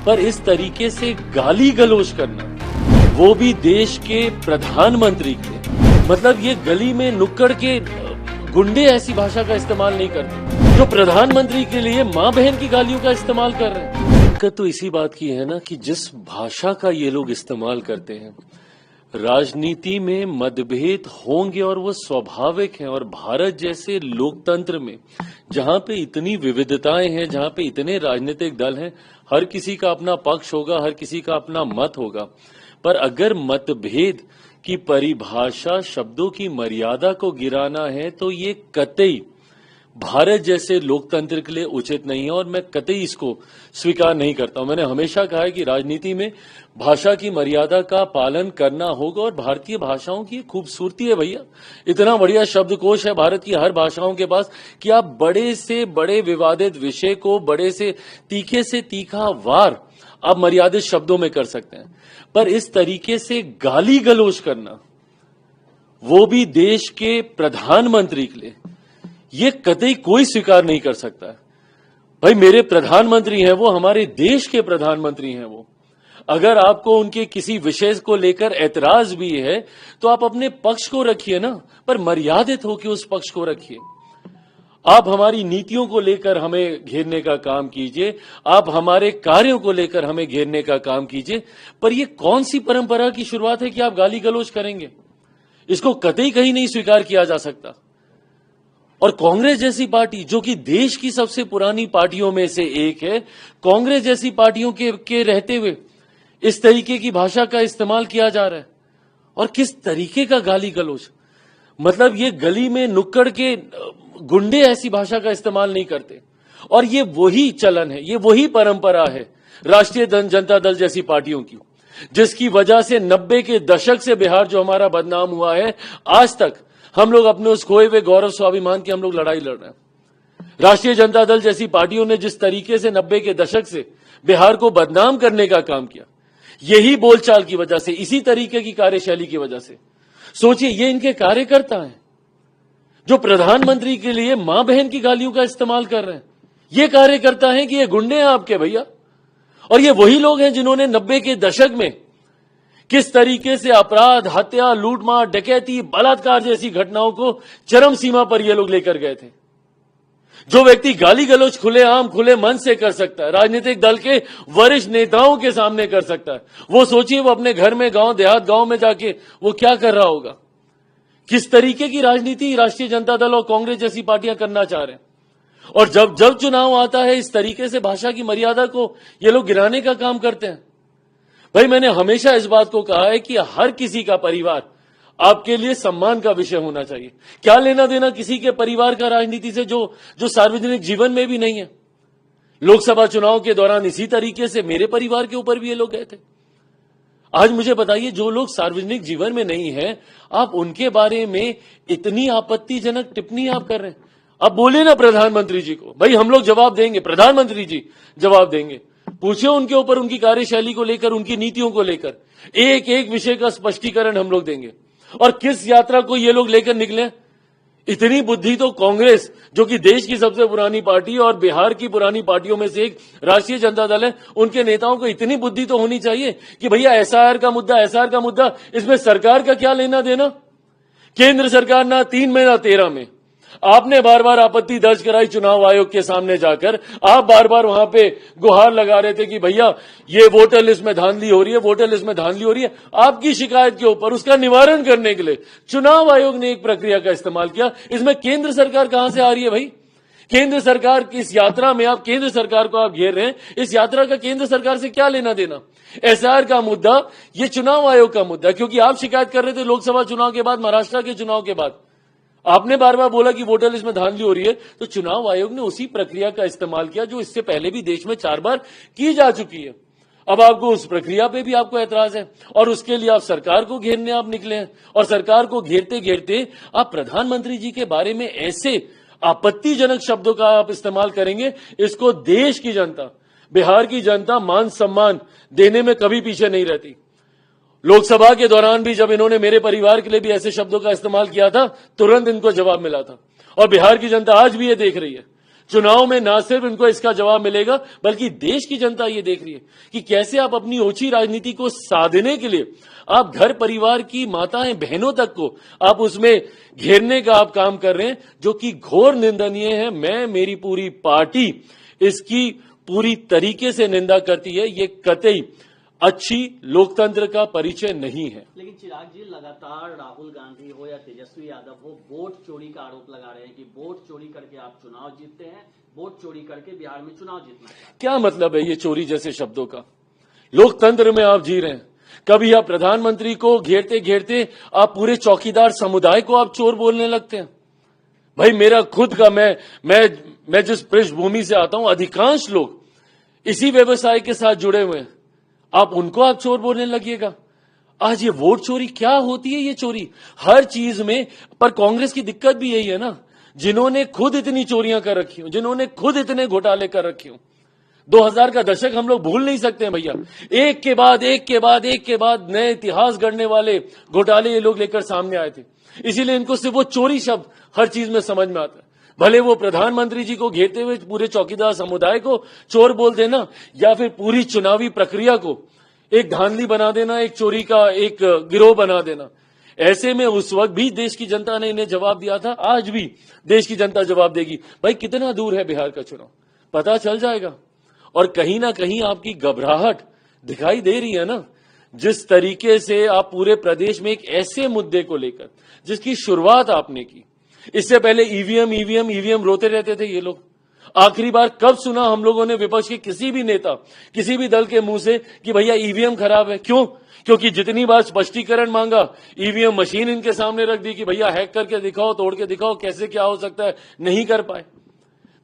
पर इस तरीके से गाली गलौज करना, वो भी देश के प्रधानमंत्री के, मतलब ये गली में नुक्कड़ के गुंडे ऐसी भाषा का इस्तेमाल नहीं करते जो प्रधानमंत्री के लिए मां बहन की गालियों का इस्तेमाल कर रहे हैं। दिक्कत तो इसी बात की है ना कि जिस भाषा का ये लोग इस्तेमाल करते हैं, राजनीति में मतभेद होंगे और वो स्वाभाविक हैं। और भारत जैसे लोकतंत्र में जहां पे इतनी विविधताएं हैं, जहां पे इतने राजनीतिक दल हैं, हर किसी का अपना पक्ष होगा, हर किसी का अपना मत होगा, पर अगर मतभेद की परिभाषा शब्दों की मर्यादा को गिराना है तो ये कतई भारत जैसे लोकतंत्र के लिए उचित नहीं है और मैं कतई इसको स्वीकार नहीं करता हूं। मैंने हमेशा कहा है कि राजनीति में भाषा की मर्यादा का पालन करना होगा और भारतीय भाषाओं की खूबसूरती है भैया। इतना बढ़िया शब्दकोश है भारत की हर भाषाओं के पास कि आप बड़े से बड़े विवादित विषय को बड़े से तीखा वार आप मर्यादित शब्दों में कर सकते हैं, पर इस तरीके से गाली गलौज करना, वो भी देश के प्रधानमंत्री के लिए, ये कतई कोई स्वीकार नहीं कर सकता है। भाई मेरे प्रधानमंत्री हैं वो, हमारे देश के प्रधानमंत्री हैं वो। अगर आपको उनके किसी विषय को लेकर ऐतराज भी है तो आप अपने पक्ष को रखिए ना, पर मर्यादित होकर उस पक्ष को रखिए। आप हमारी नीतियों को लेकर हमें घेरने का काम कीजिए, आप हमारे कार्यों को लेकर हमें घेरने का काम कीजिए, पर यह कौन सी परंपरा की शुरुआत है कि आप गाली गलौज करेंगे? इसको कतई कहीं नहीं स्वीकार किया जा सकता। और कांग्रेस जैसी पार्टी जो कि देश की सबसे पुरानी पार्टियों में से एक है, कांग्रेस जैसी पार्टियों के रहते हुए इस तरीके की भाषा का इस्तेमाल किया जा रहा है। और किस तरीके का गाली गलौज, मतलब ये गली में नुक्कड़ के गुंडे ऐसी भाषा का इस्तेमाल नहीं करते। और ये वही चलन है, ये वही परंपरा है राष्ट्रीय जनता दल जैसी पार्टियों की, जिसकी वजह से 90 के दशक से बिहार जो हमारा बदनाम हुआ है, आज तक हम लोग अपने उस खोए हुए गौरव स्वाभिमान की हम लोग लड़ाई लड़ रहे हैं। राष्ट्रीय जनता दल जैसी पार्टियों ने जिस तरीके से 90 के दशक से बिहार को बदनाम करने का काम किया, यही बोलचाल की वजह से, इसी तरीके की कार्यशैली की वजह से, सोचिए ये इनके कार्यकर्ता हैं जो प्रधानमंत्री के लिए मां बहन की गालियों का इस्तेमाल कर रहे हैं। ये कार्यकर्ता हैं कि ये गुंडे हैं आपके भैया। और ये वही लोग हैं जिन्होंने 90 के दशक में किस तरीके से अपराध, हत्या, लूटमार, डकैती, बलात्कार जैसी घटनाओं को चरम सीमा पर ये लोग लेकर गए थे। जो व्यक्ति गाली गलौज खुलेआम खुले मन से कर सकता है, राजनीतिक दल के वरिष्ठ नेताओं के सामने कर सकता है, वो सोचिए वो अपने घर में, गांव देहात गांव में जाके वो क्या कर रहा होगा। किस तरीके की राजनीति राष्ट्रीय जनता दल और कांग्रेस जैसी पार्टियां करना चाह रहे हैं। और जब जब चुनाव आता है, इस तरीके से भाषा की मर्यादा को ये लोग गिराने का काम करते हैं। भाई मैंने हमेशा इस बात को कहा है कि हर किसी का परिवार आपके लिए सम्मान का विषय होना चाहिए। क्या लेना देना किसी के परिवार का राजनीति से जो सार्वजनिक जीवन में भी नहीं है। लोकसभा चुनाव के दौरान इसी तरीके से मेरे परिवार के ऊपर भी ये लोग गए थे। आज मुझे बताइए, जो लोग सार्वजनिक जीवन में नहीं है, आप उनके बारे में इतनी आपत्तिजनक टिप्पणी आप कर रहे हैं। अब बोले ना प्रधानमंत्री जी को, भाई हम लोग जवाब देंगे, प्रधानमंत्री जी जवाब देंगे। पूछे उनके ऊपर, उनकी कार्यशैली को लेकर, उनकी नीतियों को लेकर एक एक विषय का स्पष्टीकरण हम लोग देंगे। और किस यात्रा को ये लोग लेकर निकले, इतनी बुद्धि तो कांग्रेस जो कि देश की सबसे पुरानी पार्टी और बिहार की पुरानी पार्टियों में से एक राष्ट्रीय जनता दल है, उनके नेताओं को इतनी बुद्धि तो होनी चाहिए कि भैया एसआईआर का मुद्दा, इसमें सरकार का क्या लेना देना। केंद्र सरकार ना 3 में ना 13 में, आपने बार बार आपत्ति दर्ज कराई चुनाव आयोग के सामने जाकर। आप बार बार वहां पे गुहार लगा रहे थे कि भैया ये वोटर लिस्ट में धांधली हो रही है, वोटर लिस्ट में धांधली हो रही है। आपकी शिकायत के ऊपर उसका निवारण करने के लिए चुनाव आयोग ने एक प्रक्रिया का इस्तेमाल किया। इसमें केंद्र सरकार कहां से आ रही है भाई? केंद्र सरकार की इस यात्रा में आप केंद्र सरकार को आप घेर रहे हैं। इस यात्रा का केंद्र सरकार से क्या लेना देना? एसआईआर का मुद्दा, ये चुनाव आयोग का मुद्दा, क्योंकि आप शिकायत कर रहे थे लोकसभा चुनाव के बाद, महाराष्ट्र के चुनाव के बाद आपने बार बार बोला कि वोटर लिस्ट में धांधली हो रही है, तो चुनाव आयोग ने उसी प्रक्रिया का इस्तेमाल किया जो इससे पहले भी देश में 4 बार की जा चुकी है। अब आपको उस प्रक्रिया पे भी आपको ऐतराज है और उसके लिए आप सरकार को घेरने आप निकले हैं। और सरकार को घेरते घेरते आप प्रधानमंत्री जी के बारे में ऐसे आपत्तिजनक शब्दों का आप इस्तेमाल करेंगे, इसको देश की जनता, बिहार की जनता मान सम्मान देने में कभी पीछे नहीं रहती। लोकसभा के दौरान भी जब इन्होंने मेरे परिवार के लिए भी ऐसे शब्दों का इस्तेमाल किया था, तुरंत इनको जवाब मिला था। और बिहार की जनता आज भी ये देख रही है, चुनाव में ना सिर्फ इनको इसका जवाब मिलेगा, बल्कि देश की जनता ये देख रही है कि कैसे आप अपनी ओछी राजनीति को साधने के लिए आप घर परिवार की माताएं बहनों तक को आप उसमें घेरने का आप काम कर रहे हैं, जो कि घोर निंदनीय है। मैं, मेरी पूरी पार्टी इसकी पूरी तरीके से निंदा करती है। ये कतई अच्छी लोकतंत्र का परिचय नहीं है। लेकिन चिराग जी, लगातार राहुल गांधी हो या तेजस्वी यादव हो, वोट चोरी का आरोप लगा रहे हैं कि वोट चोरी करके आप चुनाव जीतते हैं, वोट चोरी करके बिहार में चुनाव जीतना चाहते हैं। क्या मतलब है ये चोरी जैसे शब्दों का? लोकतंत्र में आप जी रहे हैं, कभी आप प्रधानमंत्री को घेरते घेरते आप पूरे चौकीदार समुदाय को आप चोर बोलने लगते हैं। भाई, मेरा खुद का मैं जिस पृष्ठभूमि से आता हूं, अधिकांश लोग इसी व्यवसाय के साथ जुड़े हुए हैं, आप उनको आप चोर बोलने लगिएगा। आज ये वोट चोरी क्या होती है? ये चोरी हर चीज में। पर कांग्रेस की दिक्कत भी यही है ना, जिन्होंने खुद इतनी चोरियां कर रखी हो, जिन्होंने खुद इतने घोटाले कर रखे हो। 2000 का दशक हम लोग भूल नहीं सकते हैं भैया। एक के बाद एक के बाद एक के बाद नए इतिहास गढ़ने वाले घोटाले ये लोग लेकर सामने आए थे। इसीलिए इनको सिर्फ वो चोरी शब्द हर चीज में समझ में आता है। भले वो प्रधानमंत्री जी को घेरते हुए पूरे चौकीदार समुदाय को चोर बोल देना, या फिर पूरी चुनावी प्रक्रिया को एक धांधली बना देना, एक चोरी का एक गिरोह बना देना। ऐसे में उस वक्त भी देश की जनता ने इन्हें जवाब दिया था, आज भी देश की जनता जवाब देगी। भाई, कितना दूर है बिहार का चुनाव, पता चल जाएगा। और कहीं ना कहीं आपकी घबराहट दिखाई दे रही है ना, जिस तरीके से आप पूरे प्रदेश में एक ऐसे मुद्दे को लेकर जिसकी शुरुआत आपने की। इससे पहले ईवीएम रोते रहते थे ये लोग। आखिरी बार कब सुना हम लोगों ने विपक्ष के किसी भी नेता, किसी भी दल के मुंह से कि भैया ईवीएम खराब है? क्यों? क्योंकि जितनी बार स्पष्टीकरण मांगा, ईवीएम मशीन इनके सामने रख दी कि भैया हैक करके दिखाओ, तोड़ के दिखाओ, कैसे क्या हो सकता है, नहीं कर पाए।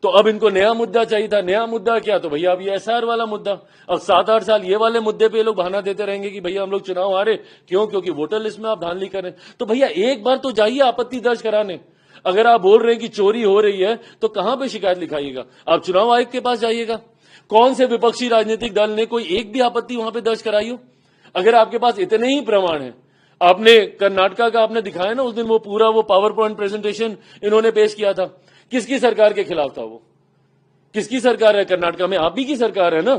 तो अब इनको नया मुद्दा चाहिए था। नया मुद्दा क्या? तो भैया अब ये एसआर वाला मुद्दा। अब 7-8 साल ये वाले मुद्दे पे लोग बहाना देते रहेंगे कि भैया हम लोग चुनाव हारे। क्यों? क्योंकि वोटर लिस्ट में आप धांधली करें। तो भैया एक बार तो जाइए आपत्ति दर्ज कराने। अगर आप बोल रहे हैं कि चोरी हो रही है, तो कहां पे शिकायत लिखाइएगा? आप चुनाव आयोग के पास जाइएगा। कौन से विपक्षी राजनीतिक दल ने कोई एक भी आपत्ति वहां पे दर्ज कराई हो? अगर आपके पास इतने ही प्रमाण है, आपने कर्नाटका का आपने दिखाया ना उस दिन, वो पूरा वो पावर पॉइंट प्रेजेंटेशन इन्होंने पेश किया था। किसकी सरकार के खिलाफ था वो? किसकी सरकार है कर्नाटका में? आप ही की सरकार है ना।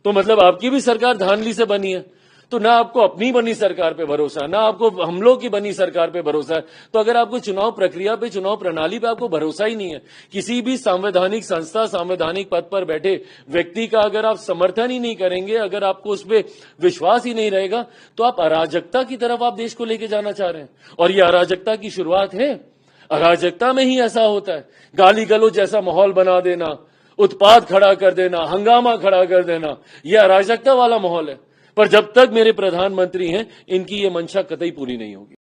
तो मतलब आपकी भी सरकार धांधली से बनी है। तो ना आपको अपनी बनी सरकार पे भरोसा है, ना आपको हम लोग की बनी सरकार पे भरोसा है। तो अगर आपको चुनाव प्रक्रिया पे, चुनाव प्रणाली पे आपको भरोसा ही नहीं है, किसी भी संवैधानिक संस्था, संवैधानिक पद पर बैठे व्यक्ति का अगर आप समर्थन ही नहीं करेंगे, अगर आपको उस पर विश्वास ही नहीं रहेगा, तो आप अराजकता की तरफ आप देश को लेके जाना चाह रहे हैं। और ये अराजकता की शुरुआत है। अराजकता में ही ऐसा होता है, गाली गलौज जैसा माहौल बना देना, उत्पाद खड़ा कर देना, हंगामा खड़ा कर देना, यह अराजकता वाला माहौल है। पर जब तक मेरे प्रधानमंत्री हैं, इनकी ये मंशा कतई पूरी नहीं होगी।